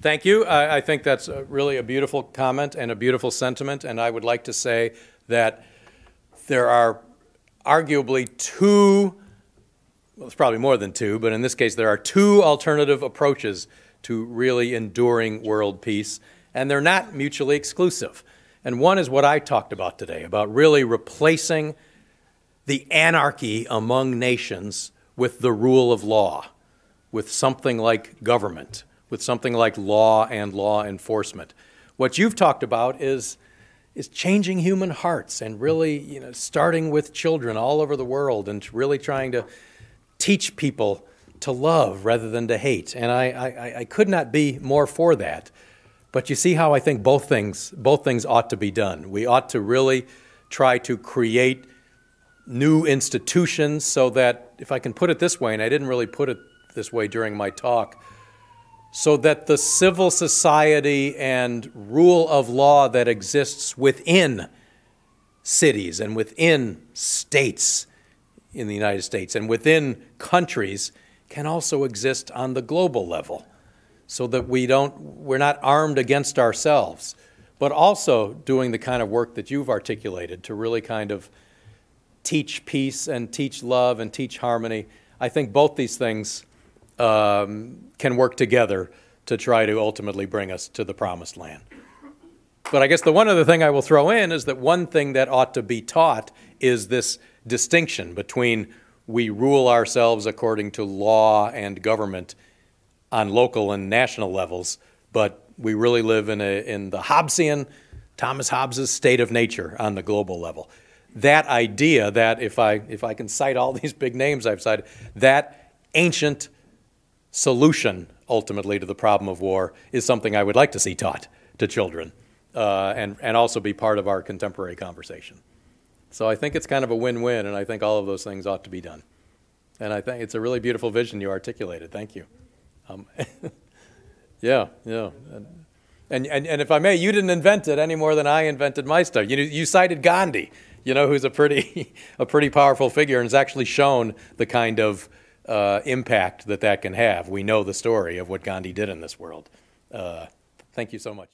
Thank you. I think that's really a beautiful comment and a beautiful sentiment, and I would like to say that there are arguably two, well, it's probably more than two, but in this case there are two alternative approaches to really enduring world peace, and they're not mutually exclusive. And one is what I talked about today, about really replacing the anarchy among nations with the rule of law, with something like government, with something like law and law enforcement. What you've talked about is changing human hearts and really, starting with children all over the world and really trying to teach people to love rather than to hate. And I could not be more for that. But you see how I think both things ought to be done. We ought to really try to create new institutions so that, if I can put it this way, and I didn't really put it this way during my talk, so that the civil society and rule of law that exists within cities and within states in the United States and within countries can also exist on the global level, so that we're not armed against ourselves, but also doing the kind of work that you've articulated to really kind of teach peace and teach love and teach harmony. I think both these things can work together to try to ultimately bring us to the promised land. But I guess the one other thing I will throw in is that one thing that ought to be taught is this distinction between we rule ourselves according to law and government on local and national levels, but we really live in the Hobbesian, Thomas Hobbes's state of nature on the global level. That idea that, if I can cite all these big names I've cited, that ancient solution ultimately to the problem of war is something I would like to see taught to children and also be part of our contemporary conversation. So I think it's kind of a win-win, and I think all of those things ought to be done. And I think it's a really beautiful vision you articulated. Thank you. Yeah. And if I may, you didn't invent it any more than I invented my stuff. You cited Gandhi, who's a pretty powerful figure and has actually shown the kind of impact that can have. We know the story of what Gandhi did in this world. Thank you so much.